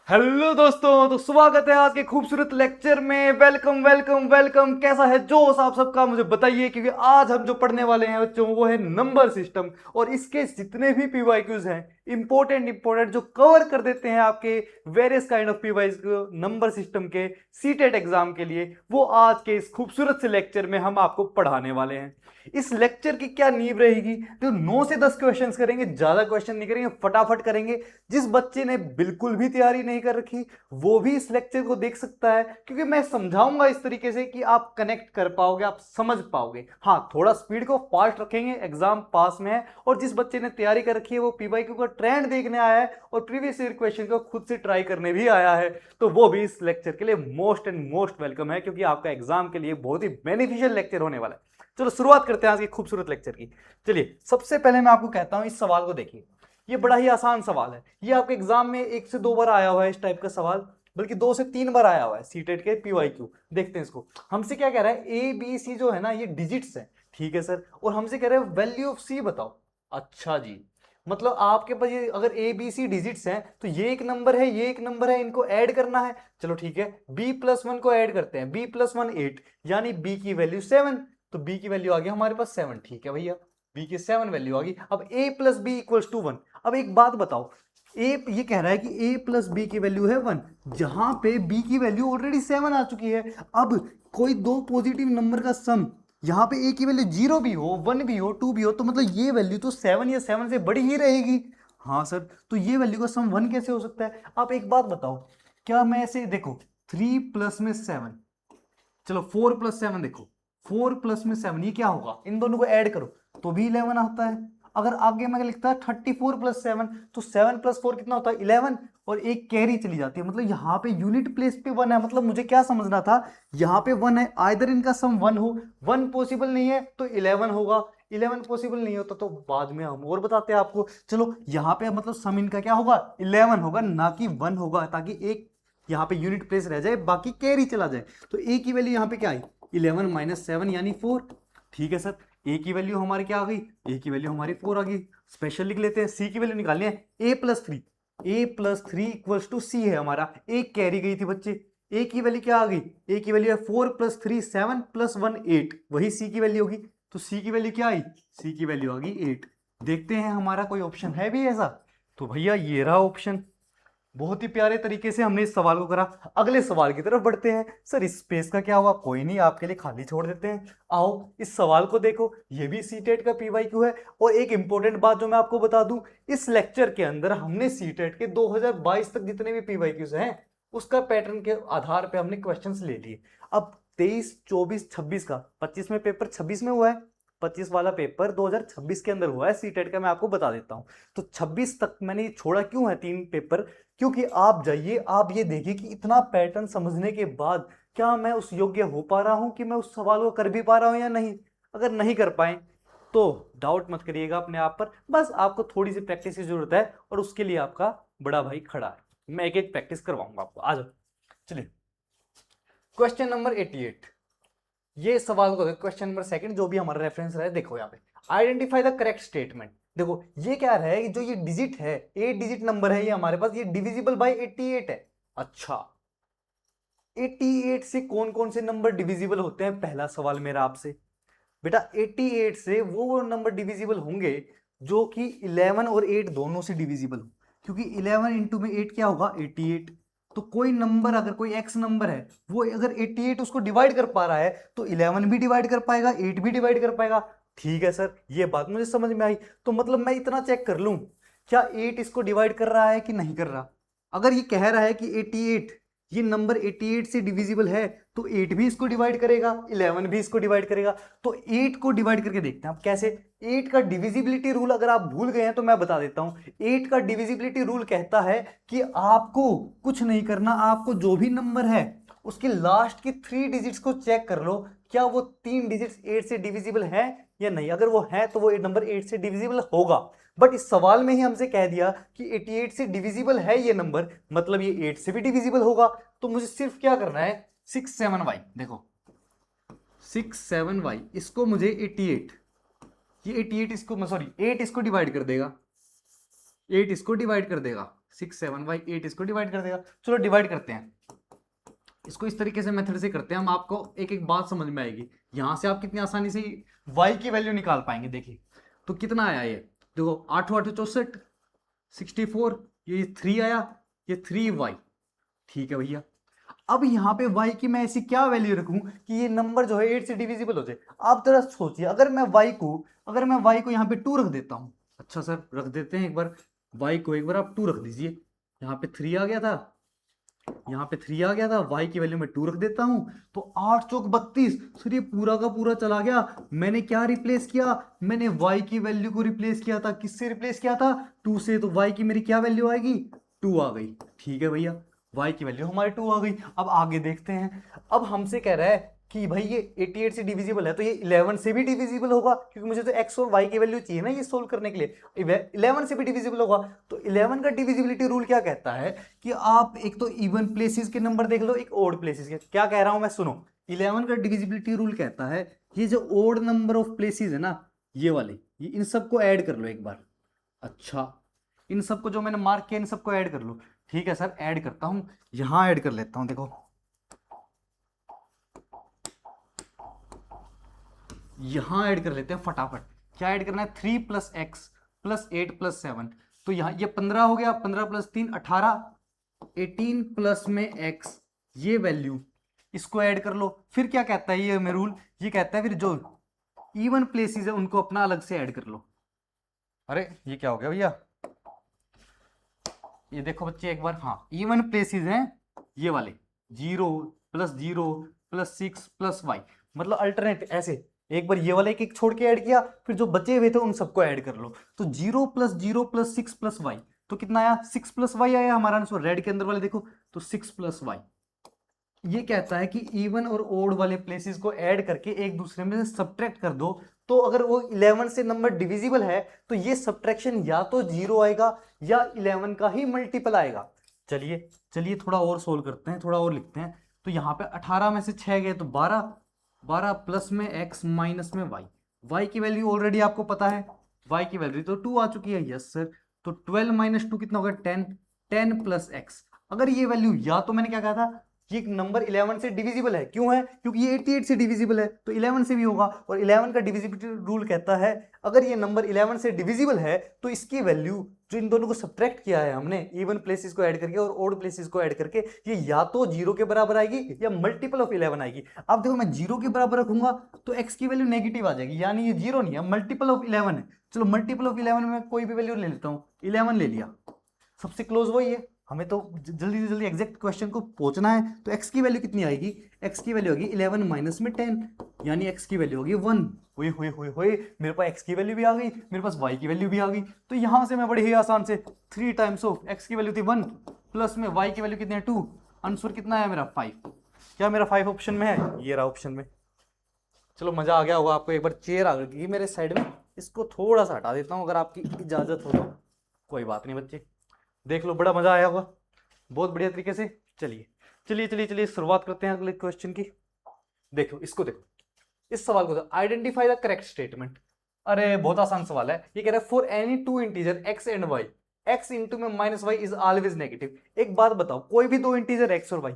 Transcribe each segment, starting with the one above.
Hello दोस्तों, तो स्वागत है आज के खूबसूरत लेक्चर में। Welcome welcome welcome. कैसा है जोश आप सबका, मुझे बताइए, क्योंकि आज हम जो पढ़ने वाले हैं बच्चों वो है नंबर सिस्टम। और इसके जितने भी पीवाईक्यूज हैं, इंपॉर्टेंट जो कवर कर देते हैं आपके various kind of PYQ number system के सीटेट एग्जाम के लिए, वो आज के इस खूबसूरत से लेक्चर में हम आपको पढ़ाने वाले हैं। इस लेक्चर की क्या नींव रहेगी, तो 9 से 10 क्वेश्चंस करेंगे, ज्यादा क्वेश्चन नहीं करेंगे, फटाफट करेंगे। जिस बच्चे ने बिल्कुल भी तैयारी नहीं कर रखी वो भी इस लेक्चर को देख सकता है, क्योंकि मैं समझाऊंगा इस तरीके से कि आप कनेक्ट कर पाओगे, आप समझ पाओगे। हाँ, थोड़ा स्पीड को फास्ट रखेंगे, एग्जाम पास में है। और जिस बच्चे ने तैयारी कर रखी है वो पीवाईक्यू का ट्रेंड देखने आया है और प्रीवियस ईयर क्वेश्चन को खुद से ट्राई करने भी आया है, तो वो भी इस लेक्चर के लिए मोस्ट एंड मोस्ट वेलकम है, क्योंकि आपका एग्जाम के लिए बहुत ही बेनिफिशियल लेक्चर होने वाला है। चलो शुरुआत करते हैं आज की खूबसूरत लेक्चर की। चलिए, सबसे पहले मैं आपको कहता हूं, इस सवाल को देखिए। ये बड़ा ही आसान सवाल है। ये आपके एग्जाम में 1 से 2 बार आया हुआ है इस टाइप का सवाल, बल्कि 2 से 3 बार आया हुआ है सीटेट के पीवाईक्यू। देखते हैं इसको। हमसे क्या कह रहा है, ए बी सी जो है ना, ये डिजिट्स है, ठीक है सर। और हमसे कह रहा है वैल्यू ऑफ सी बताओ। अच्छा जी, मतलब आपके पास ये अगर ए बी सी डिजिट्स हैं, तो ये एक नंबर है, ये एक नंबर है, इनको ऐड करना है। चलो ठीक है, b+1 को ऐड करते हैं। b+1 8, यानी b की वैल्यू 7। तो b की वैल्यू आ गई हमारे पास 7, ठीक है भैया, b की 7 वैल्यू आ गई। अब a plus B equals to 1। अब एक बात बताओ, a ये कह रहा है कि a प्लस बी की वैल्यू है 1, जहां पे b की वैल्यू ऑलरेडी 7 आ चुकी है। अब कोई दो पॉजिटिव नंबर का सम, यहाँ पे a की वैल्यू 0 भी हो, 1 भी हो, 2 भी हो, तो मतलब ये वैल्यू तो 7 या 7 से बड़ी ही रहेगी। हाँ सर, तो ये वैल्यू का सम 1 कैसे हो सकता है? आप एक बात बताओ, क्या मैं ऐसे देखो, 3 प्लस में 7, चलो 4+7 देखो, 4+7 ये क्या होगा, इन दोनों को ऐड करो तो भी 11 आता है। अगर आगे मैं लिखता है 34+7, तो 7+4 कितना होता है, 11। और एक कैरी चली जाती है, मतलब यहाँ पे यूनिट प्लेस पे 1 है। मतलब मुझे क्या समझना था, यहाँ पे 1 है, आइदर इनका सम 1 हो, 1 पॉसिबल नहीं है तो 11 होगा, 11 पॉसिबल नहीं होता तो बाद में हम और बताते हैं आपको। चलो यहाँ पे मतलब सम इनका क्या होगा, 11 होगा, ना कि 1 होगा, ताकि एक यहाँ पे यूनिट प्लेस रह जाए, बाकी कैरी चला जाए। तो ए की वैल्यू यहाँ पे क्या आई, 11 - 7 यानी 4। ठीक है सर, ए की वैल्यू हमारी क्या आ गई, ए की वैल्यू हमारी 4 आ गई। स्पेशल लिख लेते हैं, सी की वैल्यू निकालनी है, a+3 इक्वल्स टू सी है हमारा। एक कैरी गई थी बच्चे, ए की वैल्यू क्या आ गई, ए की वैल्यू है 4+3 7 +1 8, वही सी की वैल्यू होगी। तो सी की वैल्यू क्या आई, सी की वैल्यू आ गई 8। देखते हैं हमारा कोई ऑप्शन है भी ऐसा, तो भैया ये रहा ऑप्शन। बहुत ही प्यारे तरीके से हमने इस सवाल को करा। अगले सवाल की तरफ बढ़ते हैं। सर इस स्पेस का क्या हुआ, कोई नहीं, आपके लिए खाली छोड़ देते हैं। आओ इस सवाल को देखो, ये भी सीटेट का पीवाईक्यू है। और एक इंपॉर्टेंट बात जो मैं आपको बता दूं, इस लेक्चर के अंदर हमने सीटेट के 2022 तक जितने भी पीवाईक्यूज हैं, उसका पैटर्न के आधार पर हमने क्वेश्चंस ले लिए। अब 23 24 26 का, 25 में पेपर 26 में हुआ है, 25 वाला पेपर 2026 के अंदर हुआ है सीटेट का, मैं आपको बता देता हूं। तो 26 तक मैंने छोड़ा क्यों है 3 पेपर, क्योंकि आप जाइए, आप ये देखिए कि इतना पैटर्न समझने के बाद क्या मैं उस योग्य हो पा रहा हूं, कि मैं उस सवाल को कर भी पा रहा हूं या नहीं। अगर नहीं कर पाए तो डाउट मत करिएगा अपने आप पर, बस आपको थोड़ी सी प्रैक्टिस की जरूरत है, और उसके लिए आपका बड़ा भाई खड़ा है। मैं एक एक प्रैक्टिस करवाऊंगा आपको, आ जाओ। चलिए, क्वेश्चन नंबर 88, ये सवाल को क्वेश्चन नंबर सेकंड जो भी हमारा रेफरेंस रहा है, देखो यहाँ पे, आइडेंटिफाई द करेक्ट स्टेटमेंट। देखो ये क्या रहा है कि जो ये डिजिट है, 8 डिजिट नंबर है ये हमारे पास, ये डिविजिबल बाय 88 है। अच्छा, 88 से कौन कौन से नंबर डिविजिबल होते हैं, पहला सवाल मेरा आपसे। बेटा 88 से वो नंबर डिविजिबल होंगे जो कि 11 और 8 दोनों से डिविजिबल हो, क्योंकि 11 इंटू में 8 क्या होगा, 88। तो कोई नंबर, अगर कोई एक्स नंबर है, वो अगर 88 उसको डिवाइड कर पा रहा है, तो 11 भी डिवाइड कर पाएगा, 8 भी डिवाइड कर पाएगा। ठीक है सर, ये बात मुझे समझ में आई। तो मतलब मैं इतना चेक कर लूं, क्या 8 इसको डिवाइड कर रहा है कि नहीं कर रहा। अगर ये कह रहा है कि 88, ये नंबर 88 से डिविजिबल है, तो 8 भी इसको डिवाइड करेगा, 11 भी इसको डिवाइड करेगा। तो 8 को डिवाइड करके देखते हैं आप कैसे। 8 का डिविजिबिलिटी रूल अगर आप भूल गए हैं तो मैं बता देता हूं। 8 का डिविजिबिलिटी रूल कहता है कि आपको कुछ नहीं करना, आपको जो भी नंबर है उसके लास्ट की 3 डिजिट्स को चेक कर लो, क्या वो 3 डिजिट्स 8 से डिविजिबल है या नहीं। अगर वो है तो वो नंबर 8 से डिविजिबल होगा। बट इस सवाल में ही हमसे कह दिया कि 88 से डिविजिबल है ये नंबर, मतलब ये 8 से भी डिविजिबल होगा। तो मुझे सिर्फ क्या करना है, 6 7 y, देखो 6 7 y, इसको मुझे 88, ये 88 इसको, सॉरी 8 इसको डिवाइड कर देगा, 8 इसको डिवाइड कर देगा, 6 7 y 8 इसको डिवाइड कर देगा। चलो डिवाइड करते हैं इसको, इस तरीके से मेथड से करते हैं हम, आपको एक एक बात समझ में आएगी। यहां से आप कितनी आसानी से y की वैल्यू निकाल पाएंगे। देखिए तो कितना आया ये, देखो 8 8 64 64, ये 3 आया, ये 3y। ठीक है भैया, अब यहाँ पे y की मैं ऐसी क्या वैल्यू रखूं कि ये नंबर जो है 8 से डिविजिबल हो जाए। आप जरा सोचिए, अगर मैं y को यहाँ पे 2 रख देता हूँ। अच्छा सर रख देते हैं एक बार, y को एक बार आप 2 रख दीजिए। यहाँ पे 3 आ गया था, यहाँ पे 3 आ गया था, y की वैल्यू में 2 रख देता हूं तो 8 चौक 32। सर ये पूरा का पूरा चला गया। मैंने क्या रिप्लेस किया, मैंने y की वैल्यू को रिप्लेस किया था, किससे रिप्लेस किया था, 2 से। तो y की मेरी क्या वैल्यू आएगी, 2 आ गई। ठीक है भैया, y की वैल्यू हमारी 2 आ गई। अब आगे देखते हैं, अब हमसे कह रहा है कि भाई ये 88 से डिविजिबल है तो ये 11 से भी डिविजिबल होगा, क्योंकि मुझे तो x और y की वैल्यू चाहिए ना ये सोल्व करने के लिए। 11 से भी डिविजिबल होगा। तो 11 का डिविजिबिलिटी रूल क्या कहता है कि आप एक तो इवन प्लेसेस के नंबर देख लो, एक ओड प्लेसेस के। क्या कह रहा हूं मैं, सुनो। 11 का डिविजिबिलिटी रूल कहता है ये जो ओड नंबर ऑफ प्लेसेस है ना, ये वाले, ये इन सबको ऐड कर लो एक बार। अच्छा, इन सबको जो मैंने मार्क किया इन सबको ऐड कर लो। ठीक है सर, ऐड करता हूं, यहां ऐड कर लेता हूं। देखो यहां ऐड कर लेते हैं फटाफट। क्या ऐड करना है, 3 + x + 8 + 7। तो यहाँ ये 15 हो गया, 15 + 3 18, 18 प्लस में x, ये वैल्यू इसको ऐड कर लो। फिर क्या कहता है ये में रूल, ये कहता है फिर जो इवन प्लेसेस है उनको अपना अलग से ऐड कर लो। अरे ये क्या हो गया भैया, ये देखो बच्चे एक बार, हाँ इवन प्लेसेस हैं ये वाले, 0 + 0 + 6 + y, मतलब अल्टरनेट ऐसे। एक बार ये वाला एक एक छोड़ के ऐड किया, फिर जो बचे हुए थे उन सबको ऐड कर लो। तो 0 + 0 + 6 + y, तो कितना आया, 6 + y आया हमारा आंसर। रेड के अंदर वाले देखो, तो 6 + y। ये कहता है कि इवन और ओड वाले प्लेसेस को ऐड करके एक दूसरे में से सब्ट्रैक्ट कर दो। तो अगर वो 11 से नंबर डिविजिबल है तो ये सब्ट्रैक्शन या तो 0 आएगा या 11 का ही मल्टीपल आएगा। चलिए चलिए थोड़ा और सोल्व करते हैं, थोड़ा और लिखते हैं। तो यहाँ पे 18 में से 6 गए तो 12, 12 प्लस में x माइनस में y। y की वैल्यू ऑलरेडी आपको पता है, y की वैल्यू तो 2 आ चुकी है। यस सर, तो 12 - 2 कितना होगा, 10, 10 + x। अगर ये वैल्यू, या तो मैंने क्या कहा था, ये नंबर 11 से डिविजिबल है। क्यों है, क्योंकि ये 88 से डिविजिबल है तो 11 से भी होगा। और 11 का डिविजिबिलिटी रूल कहता है अगर ये नंबर 11 से डिविजिबल है तो इसकी वैल्यू जो इन दोनों को सब्ट्रैक्ट किया है हमने, इवन प्लेसेस को ऐड करके और ओड प्लेसेस को ऐड करके, ये या तो 0 के बराबर आएगी या मल्टीपल ऑफ 11 आएगी। अब देखो मैं 0 के बराबर रखूंगा तो x की वैल्यू नेगेटिव आ जाएगी, यानी ये 0 नहीं है, मल्टीपल ऑफ 11 है। चलो मल्टीपल ऑफ 11 में कोई भी वैल्यू ले लेता हूँ, 11 ले लिया, सबसे क्लोज वही है। हमें तो जल्दी से जल्दी एग्जैक्ट क्वेश्चन को पहुंचना है। तो x की वैल्यू कितनी आएगी, x की वैल्यू होगी 11 माइनस में 10, यानी x की वैल्यू होगी 1। हुए हुए हुए हुए, मेरे पास x की वैल्यू भी आ गई, मेरे पास y की वैल्यू भी आ गई। तो यहां से मैं बड़े ही आसान से 3 टाइम्स ऑफ x की वैल्यू थी 1 प्लस में y की वैल्यू कितनी है 2, आंसर कितना है मेरा 5। क्या मेरा 5 ऑप्शन में है, ये रहा ऑप्शन में। चलो मजा आ गया होगा आपको। एक बार चेयर आ गई मेरे साइड में, इसको थोड़ा सा हटा देता हूँ अगर आपकी इजाजत हो तो। कोई बात नहीं बच्चे, देख लो, बड़ा मजा आया होगा, बहुत बढ़िया तरीके से। चलिए चलिए चलिए चलिए शुरुआत करते हैं अगले क्वेश्चन की। देखो इसको, देखो इस सवाल को, आइडेंटिफाई द करेक्ट स्टेटमेंट। अरे बहुत आसान सवाल है। ये कह रहा है for any two integer x and y, x into में minus y is always negative. एक बात बताओ, कोई भी दो इंटीजर x और y,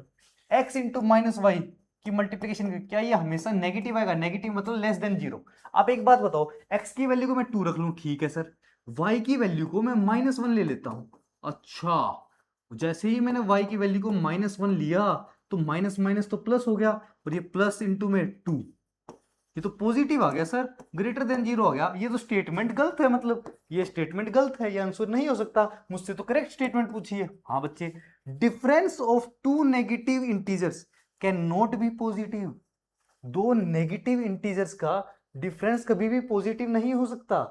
x into minus y की मल्टीप्लीकेशन, क्या ये हमेशा नेगेटिव आएगा, नेगेटिव मतलब लेस देन 0। आप एक बात बताओ, x की वैल्यू को मैं 2 रख लूं, ठीक है सर, y की वैल्यू को मैं -1 ले लेता हूं। अच्छा, जैसे ही मैंने y की वैल्यू को -1 लिया तो माइनस माइनस तो प्लस हो गया, और ये प्लस इंटू में 2, ये तो पॉजिटिव आ गया सर, ग्रेटर देन 0 आ गया। ये तो स्टेटमेंट गलत है, मतलब ये स्टेटमेंट गलत है, ये आंसर नहीं हो सकता। मुझसे तो करेक्ट स्टेटमेंट पूछिए। हाँ बच्चे, difference of two negative integers can not be positive. दो नेगेटिव इंटीजर्स का डिफरेंस कभी भी पॉजिटिव नहीं हो सकता।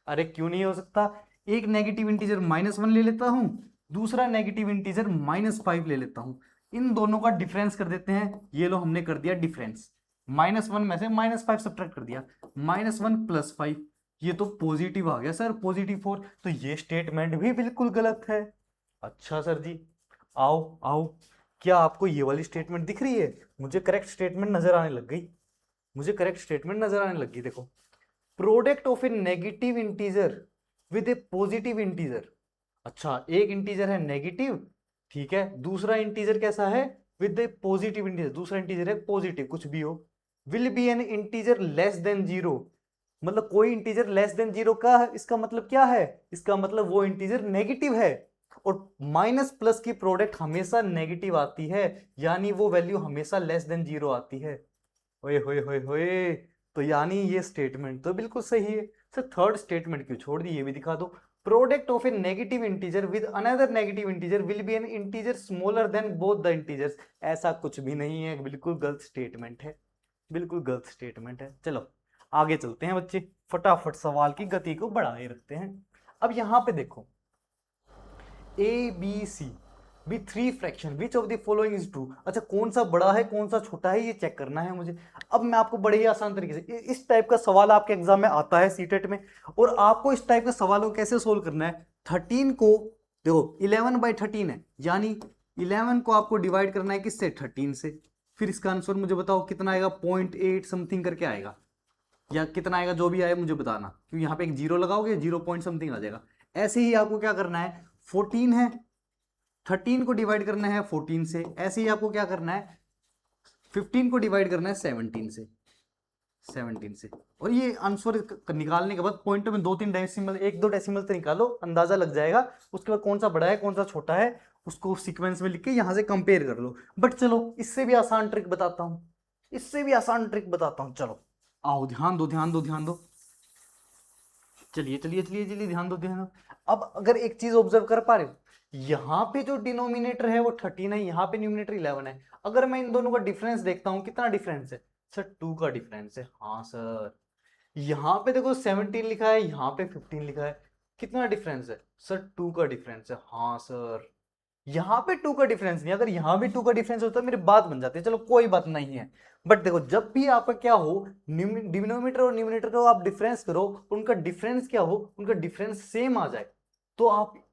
अरे क्यों नहीं हो सकता, एक नेगेटिव इंटीजर -1 ले लेता हूं, दूसरा नेगेटिव इंटीजर -5 ले लेता हूं, इन दोनों का डिफरेंस कर देते हैं। ये लो हमने कर दिया डिफरेंस, -1 में से -5 सब्ट्रैक्ट कर दिया, -1 + 5, ये तो पॉजिटिव आ गया सर, +4। तो ये स्टेटमेंट भी बिल्कुल गलत है। अच्छा सर जी, आओ आओ, क्या आपको ये वाली स्टेटमेंट दिख रही है, मुझे करेक्ट स्टेटमेंट नजर आने लग गई, मुझे करेक्ट स्टेटमेंट नजर आने लग गई। देखो, product of A negative integer with A positive integer. अच्छा, एक इंटीजर है नेगेटिव, ठीक है, दूसरा इंटीजर कैसा है, विद पॉजिटिव इंटीजर, दूसरा इंटीजर है पॉजिटिव, कुछ भी हो। Will be N integer less than zero, मतलब कोई इंटीजर लेस देन जीरो का है, इसका मतलब क्या है, इसका मतलब वो इंटीजर नेगेटिव है। और माइनस प्लस की प्रोडक्ट हमेशा नेगेटिव आती है, यानी वो वैल्यू हमेशा लेस देन जीरो आती है। ओए होए होए होए, तो यानी ये स्टेटमेंट तो बिल्कुल सही है। सर थर्ड स्टेटमेंट क्यों छोड़ दी, ये भी दिखा दो। Product of A negative integer with another negative integer will be N integer smaller than both the integers. ऐसा कुछ भी नहीं है, बिल्कुल गलत स्टेटमेंट है, बिल्कुल गलत स्टेटमेंट है। चलो आगे चलते हैं बच्चे, फटाफट सवाल की गति को बढ़ाए रखते हैं। अब यहां पे देखो, A B C B three fraction which of the following is true. अच्छा, कौन सा बड़ा है कौन सा छोटा है ये चेक करना है मुझे। अब मैं आपको बड़े ही आसान तरीके से, इस टाइप का सवाल आपके एग्जाम में आता है सीटेट में, और आपको इस टाइप के सवालों को कैसे सोल्व करना है। 13 को देखो 11/13 है, यानी 11 को आपको डिवाइड करना है किससे, 13 से। फिर इसका आंसर मुझे बताओ कितना आएगा, 0.8 समथिंग करके आएगा, या कितना आएगा जो भी आए मुझे बताना, क्योंकि यहाँ पे एक जीरो लगाओगे 0 पॉइंट समथिंग आ जाएगा। ऐसे ही आपको क्या करना है, 14 है, 13 को डिवाइड करना है 14 से, ऐसे ही आपको क्या करना है, 15 को डिवाइड करना है 17 से, 17 से। और ये आंसर निकालने के बाद पॉइंट में 2-3 डेसिमल, 1-2 डेसिमल से निकालो, अंदाजा लग जाएगा। उसके बाद कौन सा बड़ा है कौन सा छोटा है उसको सीक्वेंस में लिख के यहां से कंपेयर कर लो। बट चलो इससे भी आसान ट्रिक बताता हूं, इससे भी आसान ट्रिक बताता हूं, चलो आओ, ध्यान दो ध्यान दो ध्यान दो, चलिए चलिए चलिए चलिए, ध्यान दो ध्यान दो। अब अगर एक चीज ऑब्जर्व कर पा रहे हो, यहाँ पे जो डिनोमिनेटर है वो 13 है, यहाँ पे न्यूमिनेटर 11 है। अगर मैं इन दोनों का डिफरेंस देखता हूँ, कितना डिफरेंस है सर, 2 का डिफरेंस है। हाँ सर, यहाँ पे देखो 17 लिखा है, यहाँ पे 15 लिखा है, कितना डिफरेंस है सर, 2 का डिफरेंस है। हाँ सर, यहाँ पे 2 का डिफरेंस नहीं, अगर यहाँ भी 2 का डिफरेंस होता है मेरी बात बन जाती है, चलो कोई बात नहीं है। बट देखो जब भी आपका क्या हो, डिनोमिनेटर और न्यूमिनेटर को आप डिफरेंस करो, उनका डिफरेंस क्या हो, उनका डिफरेंस सेम आ जाए, तो आप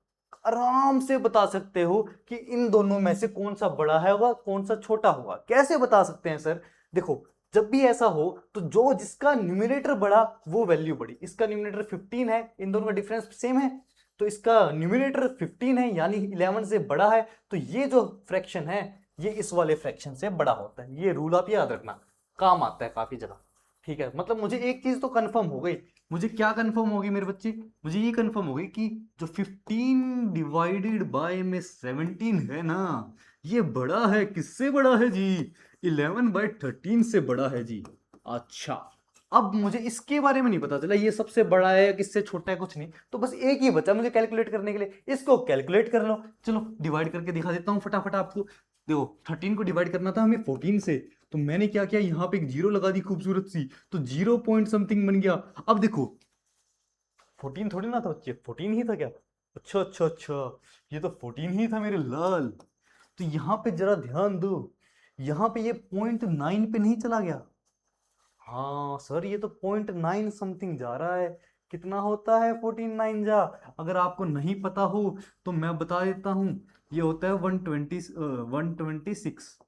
आराम से बता सकते हो कि इन दोनों में से कौन सा बड़ा है होगा कौन सा छोटा होगा। कैसे बता सकते हैं सर, देखो जब भी ऐसा हो तो जो जिसका न्यूमिनेटर बड़ा वो वैल्यू बड़ी, इसका न्यूमिनेटर 15 है, इन दोनों का डिफरेंस सेम है, तो इसका न्यूमिनेटर 15 है यानी 11 से बड़ा है, तो ये जो फ्रैक्शन है ये इस वाले फ्रैक्शन से बड़ा होता है। ये रूल आप याद रखना, काम आता है काफी जगह। ठीक है, मतलब मुझे एक चीज तो कंफर्म हो गई, मुझे क्या कंफर्म होगी मेरे बच्चे, मुझे ये कंफर्म हो गई कि जो 15 डिवाइडेड बाय में 17 है ना, ये बड़ा है, किससे बड़ा है जी, 11/13 से बड़ा है जी। अच्छा, अब मुझे इसके बारे में नहीं पता चला ये सबसे बड़ा है या किससे छोटा है, कुछ नहीं, तो बस एक ही बचा मुझे कैलकुलेट करने के लिए, इसको कैलकुलेट कर लो। चलो डिवाइड करके दिखा देता हूँ फटाफट आपको। देखो 13 को डिवाइड करना था हमें 14 से, तो मैंने क्या किया, यहाँ पे एक जीरो लगा दी खूबसूरत सी, तो 0 पॉइंट समथिंग बन गया। अब देखो 14 थोड़ी ना था बच्चे, 14 ही था क्या, अच्छा अच्छा अच्छा, ये तो 14 ही था मेरे लाल। तो यहाँ पे जरा ध्यान दो, यहाँ पे ये 0.9 पे नहीं चला गया, हाँ सर ये तो 0.9 समथिंग जा रहा है। कितना होता है 14 9 जा, अगर आपको नहीं पता हो तो मैं बता देता हूँ, ये होता है 126।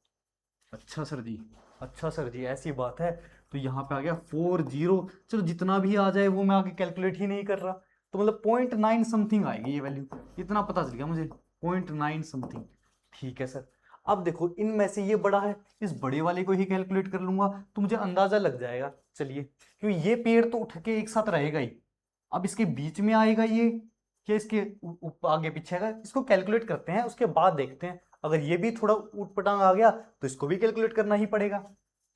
अच्छा सर जी, अच्छा सर जी, ऐसी बात है। तो यहाँ पे आ गया 40, चलो जितना भी आ जाए वो मैं आगे कैलकुलेट ही नहीं कर रहा, तो मतलब 0.9 समथिंग आएगी ये वैल्यू, इतना पता चल गया मुझे, 0.9 समथिंग। ठीक है सर, अब देखो इनमें से ये बड़ा है, इस बड़े वाले को ही कैलकुलेट कर लूंगा तो मुझे अंदाजा लग जाएगा। चलिए, क्योंकि ये पेड़ तो उठ के एक साथ रहेगा ही, अब इसके बीच में आएगा ये, क्या इसके आगे पीछे आएगा, इसको कैलकुलेट करते हैं उसके बाद देखते हैं। अगर ये भी थोड़ा ऊट पटांग आ गया तो इसको भी कैलकुलेट करना ही पड़ेगा।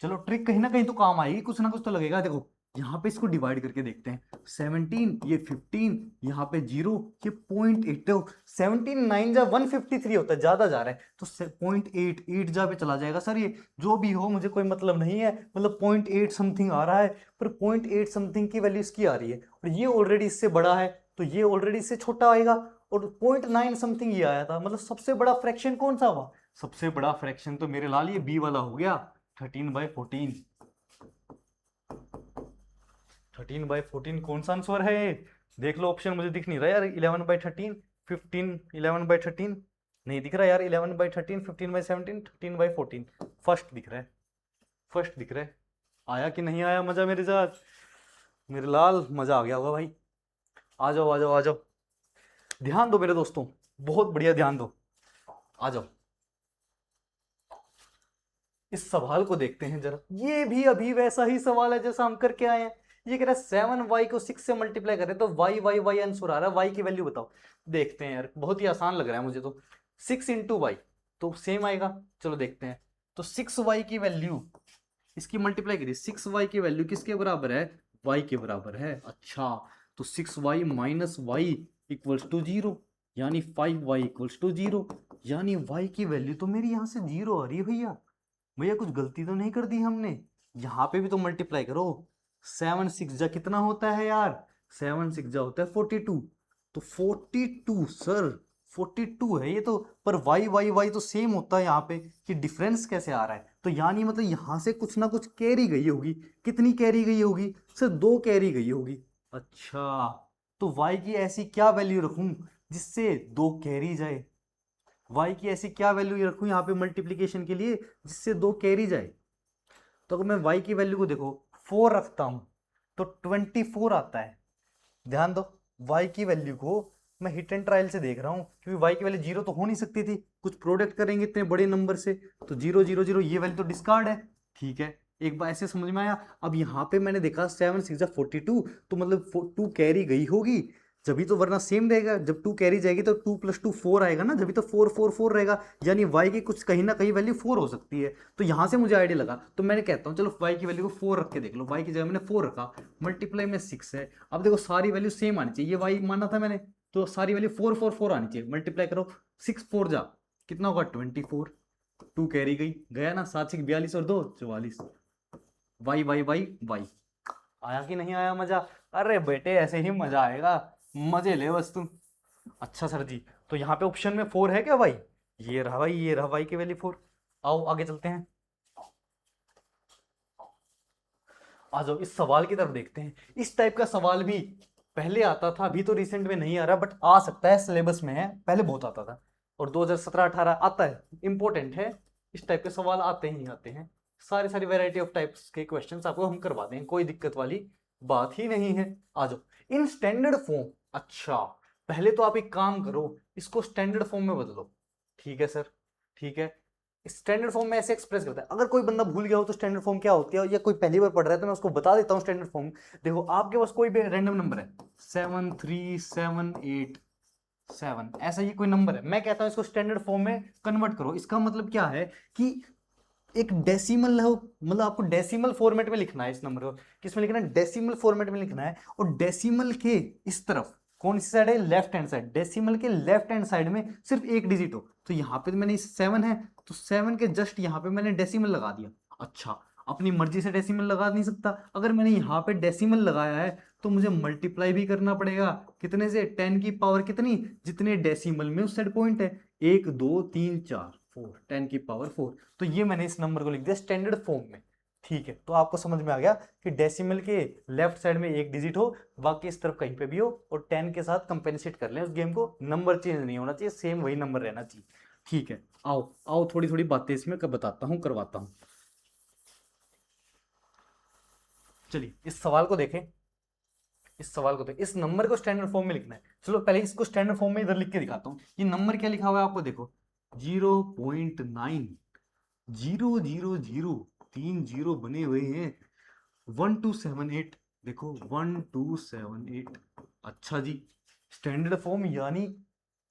चलो ट्रिक कहीं ना कहीं तो काम आएगी, कुछ ना कुछ तो लगेगा। देखो यहाँ पे इसको डिवाइड करके देखते हैं, 17 ये 15, यहाँ पे 0 ये 0.8, देखो 17 9 जा 153 होता है, ज्यादा जा रहा है तो 0.8 जा पे चला जाएगा सर, ये जो भी हो मुझे कोई मतलब नहीं है, मतलब 0.8 समथिंग आ रहा है, पर 0.8 समथिंग की वैल्यू इसकी आ रही है, और ये ऑलरेडी इससे बड़ा है तो ये ऑलरेडी इससे छोटा आएगा, और 0.9 समथिंग ये आया था, मतलब सबसे बड़ा फ्रैक्शन कौन सा हुआ, सबसे बड़ा फ्रैक्शन तो मेरे लाल ये बी वाला हो गया, 13/14। 13/14 कौन सा आंसर है, देख लो ऑप्शन, मुझे दिख नहीं रहा यार, 11/13, 15, 11/13 नहीं दिख रहा यार, 11/13, 15/17, 13/14, फर्स्ट दिख रहा है, फर्स्ट दिख रहा है। आया कि नहीं आया मजा मेरे साथ, मेरे लाल मजा आ गया होगा भाई, आ जाओ आ जाओ आ जाओ। ध्यान दो मेरे दोस्तों, बहुत बढ़िया ध्यान दो। आ जाओ, इस सवाल को देखते हैं जरा। ये भी अभी वैसा ही सवाल है जैसा हम करके आए हैं। ये कह रहा है 7y को 6 से मल्टीप्लाई करें तो y आंसर आ रहा है, y की वैल्यू बताओ। देखते हैं यार, बहुत ही आसान लग रहा है मुझे तो। 6 इंटू वाई तो सेम आएगा, चलो देखते हैं। तो 6y की वैल्यू, इसकी मल्टीप्लाई करिए, 6y की वैल्यू किसके बराबर है, y के बराबर है। अच्छा, तो 6y minus Y equals to 0, यानी 5y इक्वल्स टू 0, यानी y की वैल्यू तो मेरी यहाँ से 0 आ रही है भैया। भैया कुछ गलती तो नहीं कर दी हमने? यहाँ पे भी तो मल्टीप्लाई करो। 7 6 जा कितना होता है यार, 7 6 जा होता है 42। तो 42 सर, 42 है ये तो। पर y तो सेम होता है यहाँ पे, कि डिफरेंस कैसे आ रहा है? तो यानी मतलब यहाँ से कुछ ना कुछ कैरी गई होगी। कितनी कैरी गई होगी सर? 2 कैरी गई होगी। अच्छा, तो y की ऐसी क्या वैल्यू रखूं जिससे 2 कैरी जाए? y की ऐसी क्या वैल्यू रखूं यहाँ पे मल्टीप्लीकेशन के लिए जिससे 2 कैरी जाए? तो अगर मैं y की वैल्यू को देखो 4 रखता हूं तो 24 आता है। ध्यान दो, y की वैल्यू को मैं हिट एंड ट्रायल से देख रहा हूं, क्योंकि y की वैल्यू 0 तो हो नहीं सकती थी। कुछ प्रोडक्ट करेंगे इतने बड़े नंबर से, तो 0 0 0 ये वैल्यू तो डिस्कार्ड है। ठीक है, एक बार ऐसे समझ में आया। अब यहाँ पे मैंने देखा 7 6 42, तो मतलब 2 कैरी गई होगी जब तो, वरना सेम रहेगा। जब 2 कैरी जाएगी तो 2 + 2 4 आएगा ना, जब तो 4 4 4 रहेगा। यानी y की कुछ कहीं ना कहीं वैल्यू 4 हो सकती है। तो यहाँ से मुझे आइडिया लगा, तो मैंने कहता हूँ चलो y की वैल्यू को 4 रख के देख लो। y की जगह मैंने 4 रखा, मल्टीप्लाई में 6 है। अब देखो सारी वैल्यू सेम आनी चाहिए, ये y माना था मैंने, तो सारी वैल्यू 4 4 4 आनी चाहिए। मल्टीप्लाई करो, 6 4 जा कितना होगा 24। 2 कैरी गई, गया ना, 7 6 42 और 2 44। Y y y y. आया कि नहीं आया मजा? अरे बेटे ऐसे ही मजा आएगा, मजे ले बस तुम। अच्छा सर जी, तो यहाँ पे ऑप्शन में 4 है क्या भाई? ये रहा भाई, ये रहा भाई की वैल्यू 4। आओ आगे चलते हैं, आ जाओ इस सवाल की तरफ देखते हैं। इस टाइप का सवाल भी पहले आता था, अभी तो रिसेंट में नहीं आ रहा, बट आ सकता है, सिलेबस में है। पहले बहुत आता था और 2017-18 आता है, इंपॉर्टेंट है। इस टाइप के सवाल आते ही आते हैं। सारी सारी वैरायटी ऑफ टाइप्स के क्वेश्चंस आपको हम करवा देंगे, कोई दिक्कत वाली बात ही नहीं है। आ जाओ इन स्टैंडर्ड फॉर्म। अच्छा, पहले तो आप एक काम करो, इसको स्टैंडर्ड फॉर्म में बदलो। ठीक है सर, ठीक है। स्टैंडर्ड फॉर्म में ऐसे एक्सप्रेस करता है। अगर कोई बंदा भूल गया हो तो स्टैंडर्ड फॉर्म क्या होती है, या कोई पहली बार पढ़ रहा है तो मैं उसको बता देता हूँ स्टैंडर्ड फॉर्म। देखो आपके पास कोई भी रैंडम नंबर है, 7 3 7 8 7, ऐसा ही कोई नंबर है। मैं कहता हूँ इसको स्टैंडर्ड फॉर्म में कन्वर्ट करो। इसका मतलब क्या है कि एक डेसिमल हो, मतलब आपको डेसिमल फॉर्मेट में लिखना है इस नंबर को। किसमें लिखना है? डेसिमल फॉर्मेट में लिखना है। और डेसिमल के इस तरफ कौन सी साइड है? Left hand side. डेसिमल के लेफ्ट हैंड साइड में सिर्फ एक डिजिट हो। तो यहाँ पे मैंने 7 है, तो 7 के जस्ट यहाँ पे मैंने डेसिमल लगा दिया। अच्छा, अपनी मर्जी से डेसिमल लगा नहीं सकता। अगर मैंने यहाँ पे डेसिमल लगाया है तो मुझे मल्टीप्लाई भी करना पड़ेगा। कितने से? 10 की पावर कितनी, जितने डेसिमल में उस साइड पॉइंट है। 1 2 3 4 4, 10 की पावर 4। तो ये मैंने इस नंबर को लिख दिया स्टैंडर्ड फॉर्म में। ठीक है, तो आपको समझ में आ गया कि डेसिमल के लेफ्ट साइड में एक डिजिट हो, बाकी इस तरफ कहीं पे भी हो, और 10 के साथ कंपेंसेट कर लें उस गेम को। नंबर चेंज नहीं होना चाहिए, सेम वही नंबर रहना चाहिए। ठीक है, आओ आओ थोड़ी थोड़ी बातें इसमें बताता हूँ, करवाता हूँ। चलिए इस सवाल को देखें, इस सवाल को देखें। इस नंबर को स्टैंडर्ड फॉर्म में लिखना है। चलो पहले इसको स्टैंडर्ड फॉर्म में इधर लिख के दिखाता हूँ। ये नंबर क्या लिखा हुआ है आपको देखो, 0.9 0 0 0, 3 0 बने हुए हैं, 1278। देखो 1278। अच्छा जी, स्टैंडर्ड फॉर्म यानी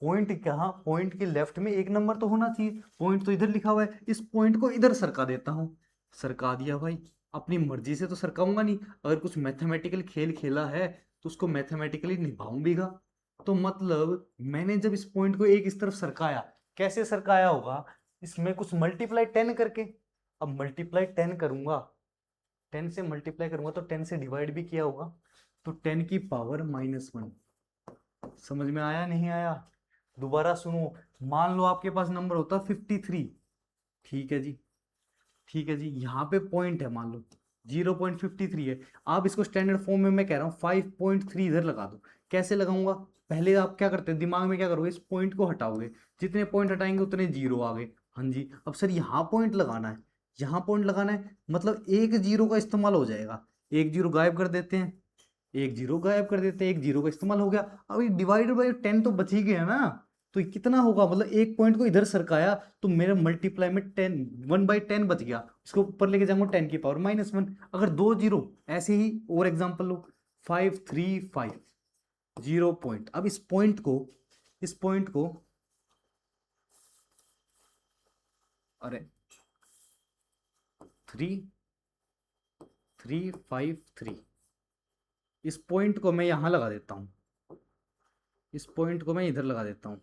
पॉइंट कहाँ? पॉइंट के लेफ्ट में एक नंबर तो होना चाहिए। पॉइंट तो इधर लिखा हुआ है, इस पॉइंट को इधर सरका देता हूँ। सरका दिया भाई। अपनी मर्जी से तो सरकाऊंगा नहीं, अगर कुछ मैथमेटिकल खेल खेला है तो उसको मैथमेटिकली निभाऊंगा। तो मतलब मैंने जब इस पॉइंट को एक इस तरफ सरकाया, कैसे सरकाया होगा? इसमें कुछ मल्टीप्लाई 10 करके। अब मल्टीप्लाई 10 करूंगा, 10 से मल्टीप्लाई करूंगा तो 10 से डिवाइड भी किया होगा, तो 10 की पावर -1। समझ में आया नहीं आया? दोबारा सुनो। मान लो आपके पास नंबर होता 53। ठीक है जी, ठीक है जी, यहाँ पे पॉइंट है, मान लो 0.53 है। आप इसको स्टैंडर्ड फॉर्म में मैं कह रहा हूँ 5.3 इधर लगा दो। कैसे लगाऊंगा? पहले आप क्या करते हैं, दिमाग में क्या करोगे, इस पॉइंट को हटाओगे। जितने पॉइंट हटाएंगे उतने जीरो आ गए। हाँ जी, अब सर यहाँ पॉइंट लगाना है, यहाँ पॉइंट लगाना है, मतलब एक जीरो का इस्तेमाल हो जाएगा। एक जीरो गायब कर देते हैं, एक जीरो गायब कर देते हैं, एक जीरो का इस्तेमाल हो गया। अभी डिवाइडेड बाई 10 तो बच ही गया ना, तो कितना होगा, मतलब एक पॉइंट को इधर सरकाया तो मेरा मल्टीप्लाई में 10, 1/10 बच गया, इसको ऊपर लेके जाऊंगा 10⁻⁻1। अगर दो जीरो, ऐसे ही और एग्जांपल लो, 535 जीरो पॉइंट। अब इस पॉइंट को अरे 3353, इस पॉइंट को मैं यहां लगा देता हूं, इस पॉइंट को मैं इधर लगा देता हूं,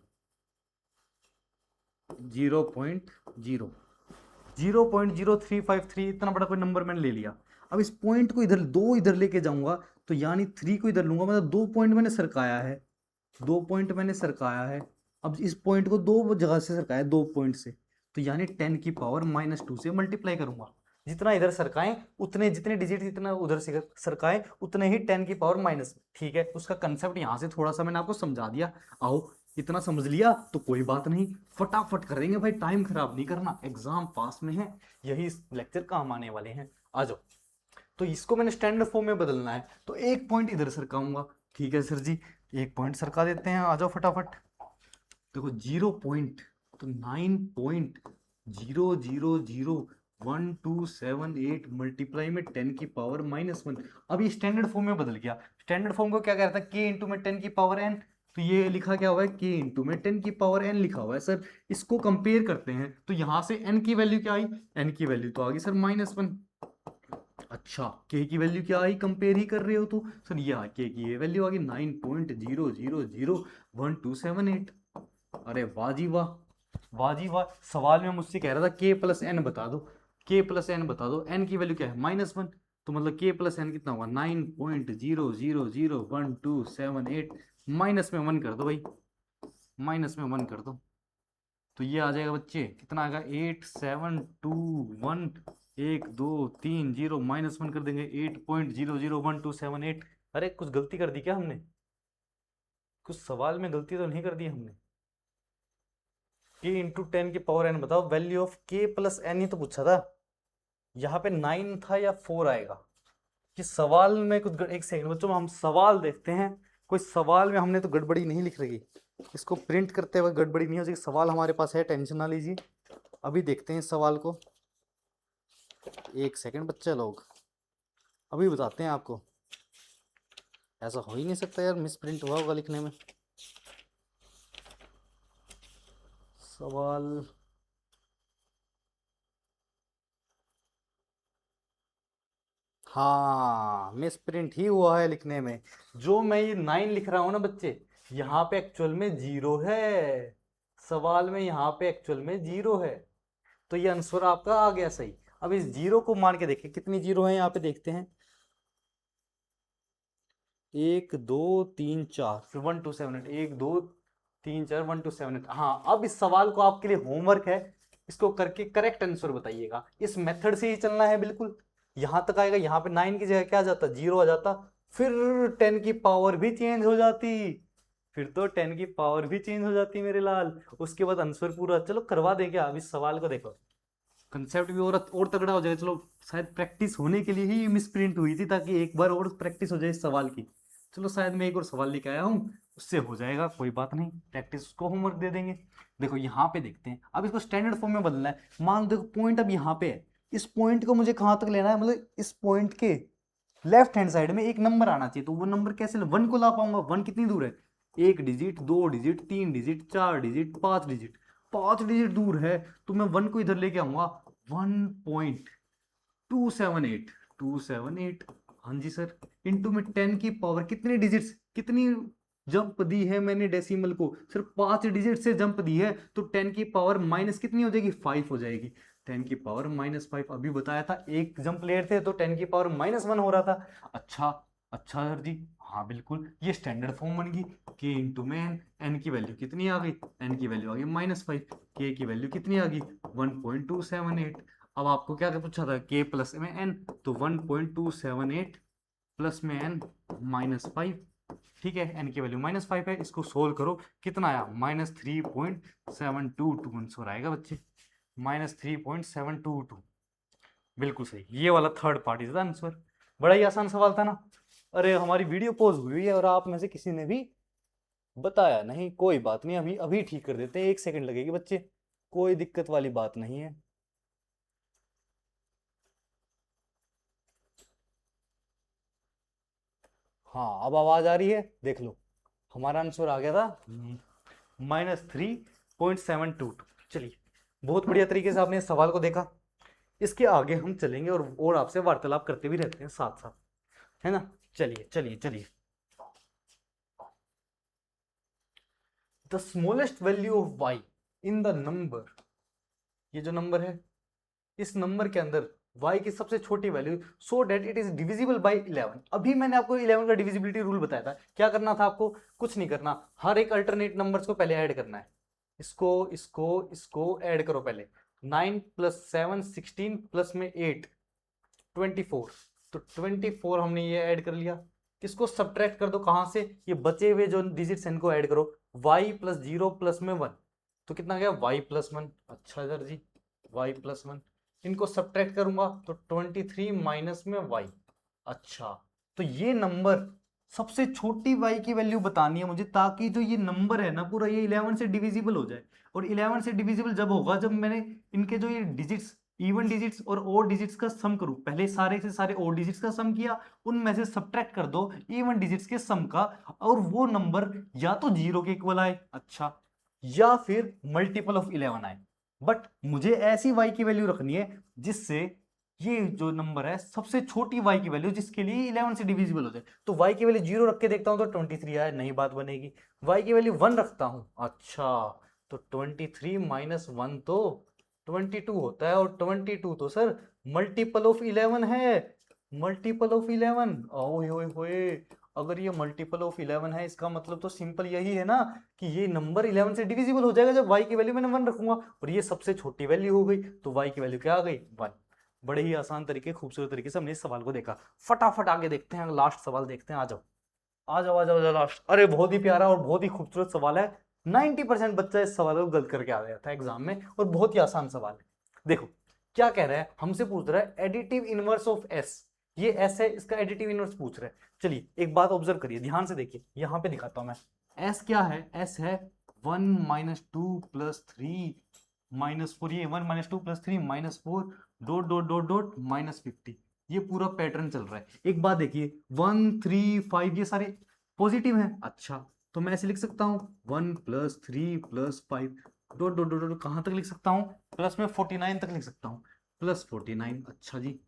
0.0353, इतना बड़ा कोई नंबर मैंने ले लिया। अब इस पॉइंट को इधर दो इधर लेके जाऊंगा, तो यानी 3 को इधर लूंगा, मतलब 2 पॉइंट मैंने सरकाया है, 2 पॉइंट मैंने सरकाया है। अब इस पॉइंट को दो जगह से सरकाया, 2 पॉइंट से, तो यानी 10⁻⁻2 से मल्टीप्लाई करूंगा। जितना इधर सरकाएं उतने, जितने डिजिट जितना उधर से सरकाएं उतने ही 10⁻⁻। ठीक है, उसका कंसेप्ट यहां से थोड़ा सा मैंने आपको समझा दिया। आओ, इतना समझ लिया तो कोई बात नहीं, फटाफट कर देंगे भाई, टाइम खराब नहीं करना, एग्जाम पास में है, यही इस लेक्चर काम आने वाले हैं। आ जाओ। तो इसको मैंने स्टैंडर्ड फॉर्म में बदलना है, तो एक पॉइंट इधर सरकाऊंगा। ठीक है सर जी, एक पॉइंट सरका देते हैं, आ जाओ फटाफट। देखो 0 पॉइंट, तो 9.0001278 मल्टीप्लाई में 10⁻⁻1। अब ये स्टैंडर्ड फॉर्म में बदल गया। स्टैंडर्ड फॉर्म को क्या कहता है, के इंटू में 10⁻n, तो ये लिखा क्या हुआ है, के इंटू में 10⁻n लिखा हुआ है सर। इसको कंपेयर करते हैं, तो यहां से n की वैल्यू क्या आई, n की वैल्यू तो आ गई सर -1। अच्छा, के की वैल्यू क्या आई, कंपेयर ही कर रहे हो तो सर ये के की ये वैल्यू आ गई 9.0001278। अरे वाह जी वाह, वाह जी वाह। सवाल में मुझसे कह रहा था के प्लस एन बता दो, के प्लस एन बता दो, एन की वैल्यू क्या है -1, तो मतलब के प्लस एन कितना होगा 9.0001278, माइनस में 1 कर दो भाई, माइनस में 1 कर दो, तो ये आ जाएगा बच्चे, कितना आएगा 8721, 1 2 3 0, -1 कर देंगे 8.00127 8। अरे कुछ गलती कर दी क्या हमने, कुछ सवाल में गलती तो नहीं कर दी हमने। के इंटू 10⁻n बताओ, वैल्यू ऑफ के प्लस एन ही तो पूछा था, यहाँ पे 9 था या 4 आएगा, कि सवाल में कुछ एक सेकंड बच्चों, हम सवाल देखते हैं, कोई सवाल में हमने तो गड़बड़ी नहीं लिख रही, इसको प्रिंट करते हुए गड़बड़ी नहीं हो जाएगी, सवाल हमारे पास है, टेंशन ना लीजिए। अभी देखते हैं इस सवाल को, एक सेकंड बच्चे लोग, अभी बताते हैं आपको। ऐसा हो ही नहीं सकता यार, मिस प्रिंट हुआ होगा लिखने में। सवाल हाँ, मिस प्रिंट ही हुआ है लिखने में। जो मैं ये 9 लिख रहा हूं ना बच्चे, यहाँ पे एक्चुअल में 0 है, सवाल में यहाँ पे एक्चुअल में 0 है, तो ये आंसर आपका आ गया सही। अब इस 0 को मान के देखिए कितनी 0 है, यहाँ पे देखते हैं, 1 2 3 4, फिर 1278, 1 2 3 4 1278। हाँ, अब इस सवाल को आपके लिए होमवर्क है, इसको करके करेक्ट आंसर बताइएगा। इस मेथड से ही चलना है बिल्कुल, यहां तक आएगा, यहाँ पे 9 की जगह क्या आ जाता, 0 आ जाता, फिर 10 की पावर भी चेंज हो जाती, फिर तो 10 की पावर भी चेंज हो जाती मेरे लाल, उसके बाद आंसर पूरा। चलो करवा दे क्या, अब इस सवाल को देखो, कंसेप्ट भी और तगड़ा हो जाएगा। चलो, शायद प्रैक्टिस होने के लिए ही मिस प्रिंट हुई थी, ताकि एक बार और प्रैक्टिस हो जाए इस सवाल की। चलो, शायद मैं एक और सवाल लेके आया हूँ, उससे हो जाएगा, कोई बात नहीं, प्रैक्टिस उसको होमवर्क दे देंगे। देखो यहाँ पे देखते हैं, अब इसको स्टैंडर्ड फॉर्म में बदलना है। मान लो देखो पॉइंट अब यहाँ पे है, इस पॉइंट को मुझे कहाँ तक लेना है, मतलब इस पॉइंट के लेफ्ट हैंड साइड में एक नंबर आना चाहिए, तो वो नंबर कैसे 1 को ला पाऊंगा, 1 कितनी दूर है, 1 digit, 2 digit, 3 digit, 4 digit, 5 digit, 5 digit दूर है, तो मैं 1 को इधर लेके आऊंगा, 1.278, 278, हाँ जी सर, इंटू में 10 की पावर, कितने डिजिट्स, कितनी जंप दी है मैंने डेसिमल को, सिर्फ 5 डिजिट से जंप दी है, तो 10 की पावर माइनस कितनी हो जाएगी, 5 हो जाएगी, 10 की पावर -5। अभी बताया था एक जंप लेयर थे तो 10 की पावर -1 हो रहा था। अच्छा, अच्छा सर जी, हाँ बिल्कुल, ये स्टैंडर्ड फॉर्म बन गई, के इंटू में एन की वैल्यू कितनी आ गई, एन की वैल्यू आ गई -5, के की वैल्यू कितनी आ गई 1.278। अब आपको क्या क्या पूछा था, के प्लस में एन, तो 1.278 प्लस में एन -5। ठीक है, एन की वैल्यू -5 है, इसको सोल्व करो, कितना आया -3.722 आंसर आएगा बच्चे, -3.722। बिल्कुल सही, ये वाला third part is the answer. बड़ा ही आसान सवाल था ना। अरे हमारी वीडियो पॉज हुई है और आप में से किसी ने भी बताया नहीं। कोई बात नहीं, अभी अभी ठीक कर देते हैं, 1 सेकंड लगेगी बच्चे, कोई दिक्कत वाली बात नहीं है। हाँ अब आवाज आ रही है, देख लो हमारा आंसर आ गया था -3.722। चलिए बहुत बढ़िया तरीके से आपने इस सवाल को देखा। इसके आगे हम चलेंगे और आपसे वार्तालाप करते भी रहते हैं साथ साथ, है ना। चलिए चलिए चलिए। The smallest value of y in the number, ये जो नंबर है इस नंबर के अंदर y की सबसे छोटी value so that it is divisible by 11। अभी मैंने आपको 11 का डिविजिबिलिटी रूल बताया था। क्या करना था आपको, कुछ नहीं करना, हर एक अल्टरनेट नंबर्स को पहले ऐड करना है। इसको इसको इसको ऐड करो पहले। 9 + 7 16 प्लस में 8 24। तो 24 हमने ये ऐड कर लिया। इसको सब्ट्रैक्ट कर दो, कहां से, ये बचे हुए जो डिजिट्स इनको ऐड करो। y + 0 प्लस में 1, तो कितना गया y + 1। अच्छा सर जी, y + 1 इनको सब्ट्रैक्ट करूंगा तो 23 माइनस में y। अच्छा, तो ये नंबर सबसे छोटी y की वैल्यू बतानी है मुझे, ताकि जो ये नंबर है ना पूरा ये 11 से डिविजिबल हो जाए। और 11 से डिविजिबल जब होगा जब मैंने इनके जो ये डिजिट्स, इवन डिजिट्स और ओड डिजिट्स का सम करूं। पहले सारे से सारे ओड डिजिट्स का सम किया, उनमें से सब्ट्रैक्ट कर दो इवन डिजिट्स के सम का, और वो नंबर या तो 0 के इक्वल आए, अच्छा, या फिर मल्टीपल ऑफ 11 आए। बट मुझे ऐसी y की वैल्यू रखनी है जिससे ये जो नंबर है सबसे छोटी y की वैल्यू जिसके लिए 11 से डिविजिबल हो जाए। तो y की वैल्यू 0 रख के देखता हूं तो 23 आया, नई बात बनेगी। y की वैल्यू 1 रखता हूं, अच्छा, तो 23 माइनस 1 तो 22 होता है, और 22 तो सर मल्टीपल ऑफ 11 है। मल्टीपल ऑफ 11, ओए होए होए, अगर ये मल्टीपल ऑफ 11 है इसका मतलब तो सिंपल यही है ना कि ये नंबर 11 से डिविजिबल हो जाएगा जब y की वैल्यू मैंने 1 रखूंगा, और ये सबसे छोटी वैल्यू हो गई, तो y की वैल्यू क्या आ गई, 1। बड़े ही आसान तरीके, खूबसूरत तरीके से हमने इस सवाल को देखा। फटाफट आगे देखते हैं, लास्ट सवाल देखते हैं। आ जाओ आ जाओ आ जाओ, आ जाओ लास्ट। अरे बहुत ही प्यारा और बहुत ही खूबसूरत सवाल है। 90% बच्चा इस सवाल को गलत करके आ गया था एग्जाम में, और बहुत ही आसान सवाल है। देखो क्या कह रहा है, हमसे पूछ रहा है एडिटिव इनवर्स ऑफ एस। ये एस है, इसका एडिटिव इनवर्स पूछ रहा है। चलिए एक बात ऑब्जर्व करिए, ध्यान से देखिए, यहां पे दिखाता हूं मैं। एस क्या है, एस है 1 - 2 + 3 -4, ये 1 - 2 + 3 -4 डॉट डॉट डॉट डॉट -50। ये पूरा पैटर्न चल रहा है। एक बात देखिए, 1 3 5 ये सारे पॉजिटिव हैं, अच्छा, तो मैं ऐसे लिख सकता हूँ 1 + 3 + 5 डॉट डॉट डॉट डॉट, कहां तक लिख सकता हूँ, प्लस में 49 तक लिख सकता हूँ, +49। अच्छा जी,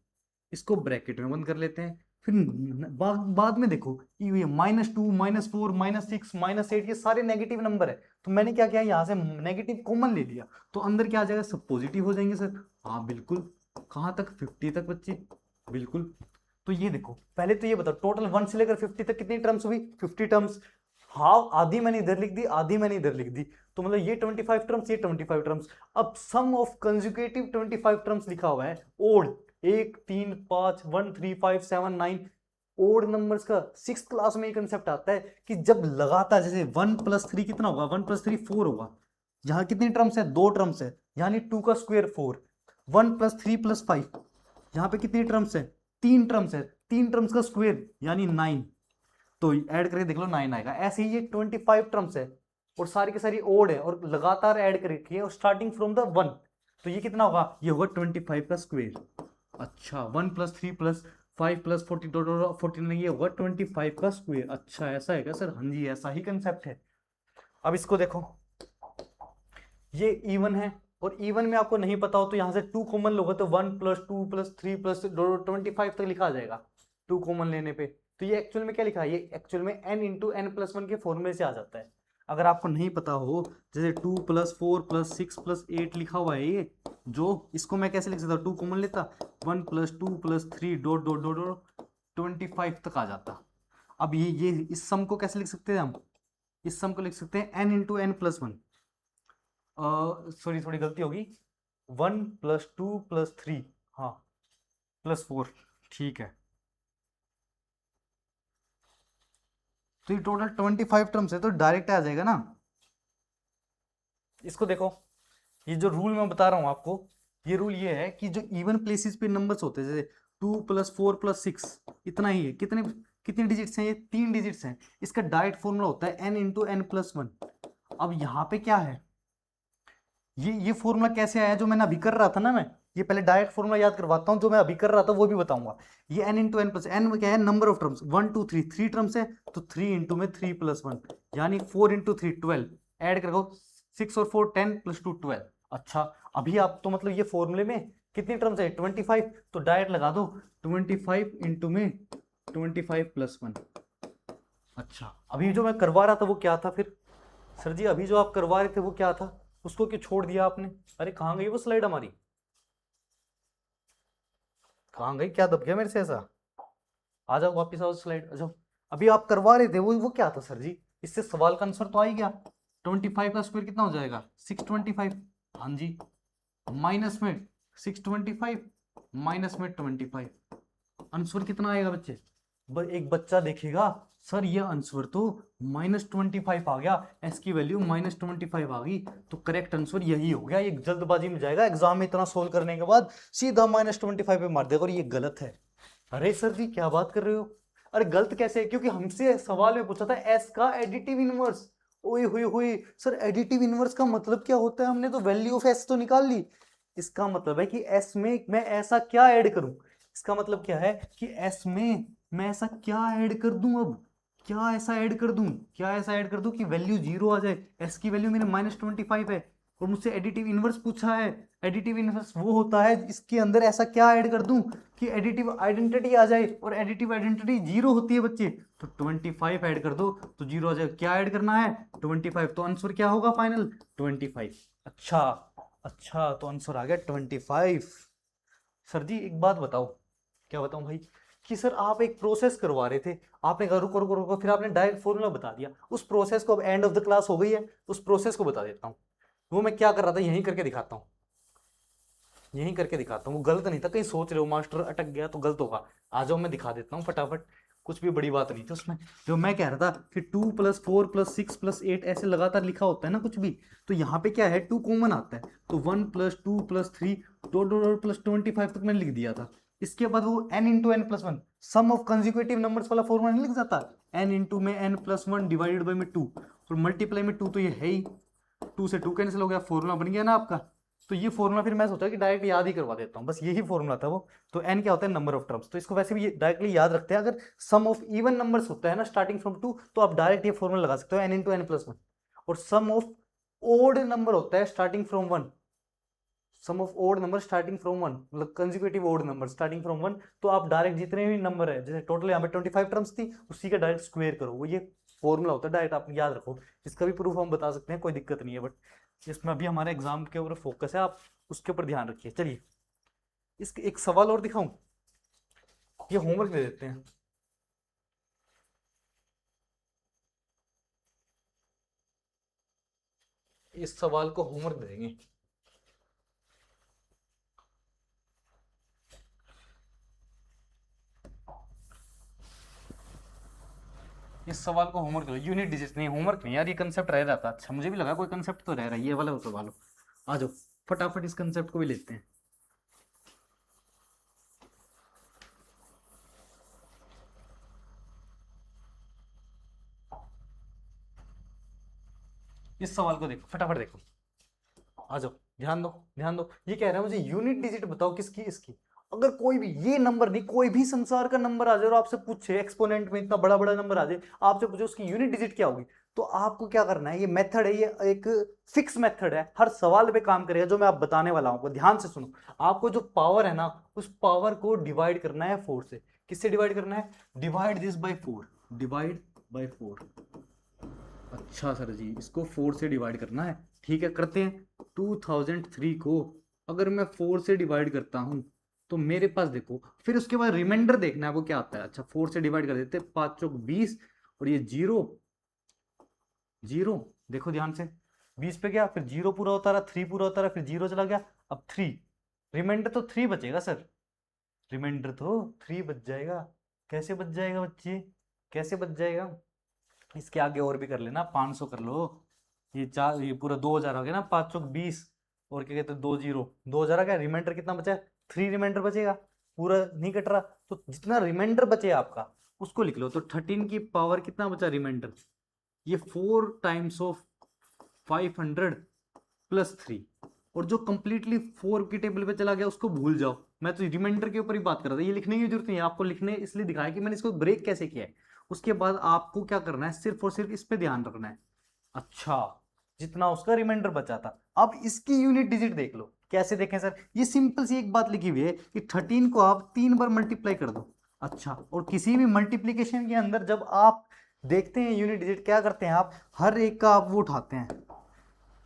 इसको ब्रैकेट में बंद कर लेते हैं। फिर बाद में देखो ये -2 -4 -6 -8 ये सारे नेगेटिव नंबर है, तो मैंने क्या किया, यहाँ से नेगेटिव कॉमन ले लिया, तो अंदर क्या आ जाएगा, सब पॉजिटिव हो जाएंगे सर। हाँ बिल्कुल, कहाँ तक, 50 तक बच्चे, बिल्कुल। तो ये देखो, पहले तो ये बताओ टोटल 1 से लेकर 50 तक कितनी टर्म्स हुई, 50 टर्म्स। हाफ आधी मैंने इधर लिख दी, आधी मैंने इधर लिख दी, तो मतलब ये 25 टर्म्स, ये 25 टर्म्स। अब सम ऑफ कंसेक्यूटिव 25 टर्म्स लिखा हुआ है, ओड 1 3 5 1 3 5 7 9। ओड नंबर्स का 6th क्लास में ये कंसेप्ट आता है कि जब लगातार, जैसे 1 + 3 कितना होगा, 1 + 3 4 होगा, यहाँ कितनी टर्म्स है, 2 टर्म्स है, यानी 2 का स्क्वायर 4। 1 + 3 + 5, यहाँ पे कितनी टर्म्स है, 3 टर्म्स है, 3 टर्म्स का स्क्वायर यानी 9, तो ऐड करके देख लो 9 आएगा। ऐसे ही ये 25 टर्म्स है और सारी की सारी ओड है और लगातार ऐड कर रखी है और स्टार्टिंग फ्रॉम द 1, तो ये कितना होगा, ये होगा 25 का स्क्वायर। अच्छा, 1 + 3 + 5 + 40 49, ये होगा 25 का स्क्वायर। अच्छा ऐसा है क्या सर, हाँ जी ऐसा ही कंसेप्ट है। अब इसको देखो, ये इवन है, और इवन में आपको नहीं पता हो तो यहां से 2 कॉमन लोगे तो 1 + 2 + 3 + 25 तक लिखा आ जाएगा 2 कॉमन लेने पे। तो ये एक्चुअल में क्या लिखा है, ये एक्चुअल में n × n+1 के फॉर्मूले से आ जाता है। अगर आपको नहीं पता हो, जैसे 2 + 4 + 6 + 8 लिखा हुआ है ये, जो इसको मैं कैसे लिख सकता हूँ, 2 कॉमन लेता, 1 + 2 + 3 डॉट डॉट डॉट डॉट 25 तक आ जाता। अब ये इस सम को कैसे लिख सकते हैं हम, इस सम को लिख सकते हैं n × n+1, सॉरी थोड़ी गलती होगी, 1 + 2 + 3, हाँ, +4, ठीक है। तो ये टोटल 25 टर्म्स है, तो डायरेक्ट आ जाएगा ना। इसको देखो, ये जो रूल मैं बता रहा हूं आपको, ये रूल ये है कि जो इवन प्लेसेस पे नंबर्स होते हैं, जैसे 2 + 4 + 6 इतना ही है, कितने कितने डिजिट्स हैं ये? 3 डिजिट्स हैं। इसका डायरेक्ट फॉर्मूला होता है n into n plus one. अब यहाँ पे क्या है, ये फॉर्मूला कैसे आया जो मैंने अभी कर रहा था ना, मैं ये पहले डायरेक्ट फॉर्मूला याद करवाता हूँ, जो मैं अभी कर रहा था वो भी बताऊंगा। ये n into n plus n क्या है, नंबर ऑफ टर्म्स, 1 2 3, 3 टर्म्स है तो 3 इंटू में 3 प्लस 1, यानी 4 इंटू 3 12, ऐड करो 6 और 4 10 प्लस 2 12। अच्छा, अभी आप तो मतलब ये फॉर्मूले में कितनी टर्म्स है, 25, तो डायरेक्ट लगा दो 25 इंटू में 25 प्लस 1। अच्छा, अभी जो मैं करवा रहा था वो क्या था फिर? सर जी अभी जो आप करवा रहे थे वो क्या था, उसको क्यों छोड़ दिया आपने? अरे कहाँ गई वो स्लाइड हमारी, कहाँ गई, क्या दब गया मेरे से ऐसा? आ जाओ वापिस आओ, स्लाइड आ जाओ। अभी आप करवा रहे थे वो क्या था सर जी? इससे सवाल का आंसर तो आ ही गया। 25 का स्क्वायर कितना हो जाएगा, 625। हाँ जी, माइनस में 625 माइनस में 25, आंसर कितना आएगा बच्चे? एक बच्चा देखेगा सर ये आंसर तो -25 आ गया, एस की वैल्यू -25 आ गई, तो करेक्ट आंसर यही हो गया। ये जल्दबाजी में जाएगा एग्जाम में, इतना सोल्व करने के बाद सीधा -25 पे मार देगा और ये गलत है। अरे सर जी क्या बात कर रहे हो? अरे गलत कैसे है, क्योंकि हमसे सवाल में पूछा था एस का एडिटिव इनवर्स। ओए हुए हुए सर, एडिटिव इनवर्स का मतलब क्या होता है? हमने तो वैल्यू ऑफ एस तो निकाल ली। इसका मतलब है कि एस में मैं ऐसा क्या ऐड करूं, इसका मतलब क्या है कि एस में मैं ऐसा क्या ऐड कर दूं, अब क्या ऐसा ऐड कर दूं, क्या ऐसा ऐड कर दूं कि वैल्यू 0 आ जाए। एस की वैल्यू मेरे -25 है और मुझसे एडिटिव इनवर्स पूछा है। एडिटिव इनवर्स वो होता है इसके अंदर ऐसा क्या ऐड कर दूं कि एडिटिव आइडेंटिटी आ जाए, और एडिटिव आइडेंटिटी 0 होती है बच्चे, तो 25 ऐड कर दो तो 0 आ जाए। क्या ऐड करना है, 25, तो आंसर क्या होगा फाइनल, 25। अच्छा, अच्छा तो आंसर आ गया 25। सर जी एक बात बताओ, क्या बताऊं भाई, कि सर आप एक प्रोसेस करवा रहे थे, आपने कहा रुको रुको रुको, फिर आपने डायरेक्ट फॉर्मूला बता दिया। उस प्रोसेस को, अब एंड ऑफ द क्लास हो गई है, उस प्रोसेस को बता देता हूँ। वो मैं क्या कर रहा था यहीं करके दिखाता हूँ, यहीं करके दिखाता हूँ। वो गलत नहीं था, कहीं सोच रहे हो मास्टर अटक गया तो गलत होगा। आ जाओ मैं दिखा देता हूँ फटाफट, कुछ भी बड़ी बात नहीं थी उसमें। जो मैं कह रहा था कि 2+4+6+8 ऐसे लगातार लिखा होता है ना कुछ भी, तो यहाँ पे क्या है, 2 कॉमन आता है, तो 1+2+3 डॉट डॉट +25 तक मैंने लिख दिया था। इसके बाद वो n into n plus one, sum of consecutive numbers वाला फॉर्मूला नहीं लिख जाता, n इंटू में n+1 डिवाइडेड बाई में 2 और मल्टीप्लाई में 2, तो ये है ही 2 से 2 कैंसिल हो गया, फॉर्मूला बन गया ना आपका। तो ये फॉर्मूला फिर मैं सोचा कि डायरेक्ट याद ही करवा देता हूँ, बस यही फॉर्मूला था वो। तो n क्या होता है, नंबर ऑफ टर्म्स, तो इसको वैसे भी डायरेक्टली याद रखते हैं। अगर सम ऑफ इवन नंबर्स होता है ना स्टार्टिंग फ्रॉम 2, तो आप डायरेक्ट ये फॉर्मूला लगा सकते हो, n into n plus one. और सम ऑफ ओड नंबर होता है starting from 1, sum of odd number starting from 1, मतलब consecutive odd number starting from 1, तो आप डायरेक्ट जितने भी नंबर है, जैसे टोटल यहाँ पे 25 टर्म्स थी, उसी का डायरेक्ट स्क्वायर करो, वो ये फॉर्मूला होता है, डायरेक्ट आप याद रखो। इसका भी प्रूफ हम बता सकते हैं, कोई दिक्कत नहीं है, बट इसमें अभी हमारे एग्जाम के ऊपर फोकस है, आप उसके ऊपर ध्यान रखिए। चलिए इसके एक सवाल और दिखाऊं, ये होमवर्क दे देते हैं। इस सवाल को होमवर्क दे देंगे। इस सवाल को होमवर्क दो, यूनिट डिजिट नहीं, होमवर्क नहीं यार, ये कंसेप्ट रह जाता। अच्छा मुझे भी लगा कोई कंसेप्ट तो रह रहा है, ये वाला सवाल। आ जाओ फटाफट इस कंसेप्ट को भी लेते हैं। इस सवाल को देखो फटाफट देखो, आ जाओ, ध्यान दो ध्यान दो। ये कह रहा है मुझे यूनिट डिजिट बताओ किसकी, इसकी। अगर कोई भी, ये नंबर नहीं, कोई भी संसार का नंबर आ जाए और आपसे पूछे एक्सपोनेंट में इतना बड़ा बड़ा नंबर आ जाए, आपसे पूछे उसकी यूनिट डिजिट क्या होगी, तो आपको क्या करना है, ये मेथड है, ये एक फिक्स मेथड है, हर सवाल पे काम करेगा, जो मैं आप बताने वाला हूं, आपको ध्यान से सुनो। आपको जो पावर है ना, उस पावर को डिवाइड करना है 4 से। किससे डिवाइड करना है, divide this by 4, divide by 4। अच्छा सर जी इसको 4 से डिवाइड करना है, ठीक है करते हैं। 2003 को अगर मैं 4 से डिवाइड करता हूं तो मेरे पास देखो, फिर उसके बाद रिमाइंडर देखना है वो क्या आता है। अच्छा 4 से डिवाइड कर देते, 5 चौक 20, और ये जीरो जीरो, देखो ध्यान से, 20 पे गया, फिर जीरो पूरा होता रहा, 3 पूरा होता रहा, फिर जीरो चला गया, अब 3, रिमाइंडर तो 3 बचेगा सर, रिमाइंडर तो 3 बच जाएगा। कैसे बच जाएगा बच्चे, कैसे बच जाएगा? इसके आगे और भी कर लेना, 500 कर लो, ये चार, ये पूरा 2000 हो गया ना, 5 चौक 20, और क्या कहते हैं 2 जीरो, 2000 आ गया, रिमाइंडर कितना बचा है, 3 रिमाइंडर बचेगा, पूरा नहीं कट रहा। तो जितना रिमाइंडर बचे आपका, उसको लिख लो। तो 13 की पावर कितना बचा रिमाइंडर, ये 4 टाइम्स ऑफ 500 प्लस 3। और जो कंप्लीटली 4 की टेबल पे चला गया उसको भूल जाओ, मैं तो रिमाइंडर के ऊपर ही बात कर रहा था। ये लिखने की जरूरत नहीं है आपको, लिखने इसलिए दिखाया कि मैंने इसको ब्रेक कैसे किया है। उसके बाद आपको क्या करना है, सिर्फ और सिर्फ इस पे ध्यान रखना है। अच्छा, जितना उसका रिमाइंडर बचा था, अब इसकी यूनिट डिजिट देख लो। कैसे देखें सर, ये सिंपल सी एक बात लिखी हुई है कि 13 को आप 3 बार मल्टीप्लाई कर दो। अच्छा, और किसी भी मल्टीप्लीकेशन के अंदर जब आप देखते हैं यूनिट डिजिट, क्या करते हैं आप, हर एक का आप वो उठाते हैं,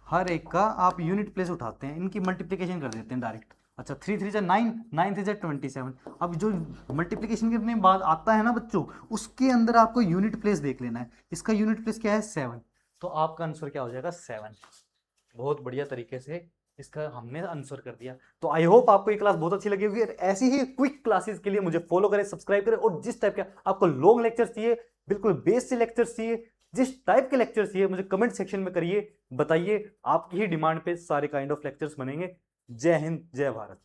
हर एक का आप यूनिट प्लेस उठाते हैं, इनकी मल्टीप्लीकेशन कर देते हैं डायरेक्ट। अच्छा, 3 3 जा 9, 9 3 जा 27। अब जो मल्टीप्लीकेशन करने के बाद आता है ना बच्चों, उसके अंदर आपको यूनिट प्लेस देख लेना है। इसका यूनिट प्लेस क्या है, 7। तो आपका आंसर क्या हो जाएगा, 7। बहुत बढ़िया तरीके से इसका हमने आंसर कर दिया। तो आई होप आपको ये क्लास बहुत अच्छी लगी होगी। ऐसी ही क्विक क्लासेस के लिए मुझे फॉलो करें, सब्सक्राइब करें। और जिस टाइप का आपको लॉन्ग लेक्चर चाहिए, बिल्कुल बेस से लेक्चर चाहिए, जिस टाइप के लेक्चर चाहिए मुझे कमेंट सेक्शन में करिए, बताइए। आपकी ही डिमांड पे सारे काइंड ऑफ लेक्चर्स बनेंगे। जय हिंद, जय भारत।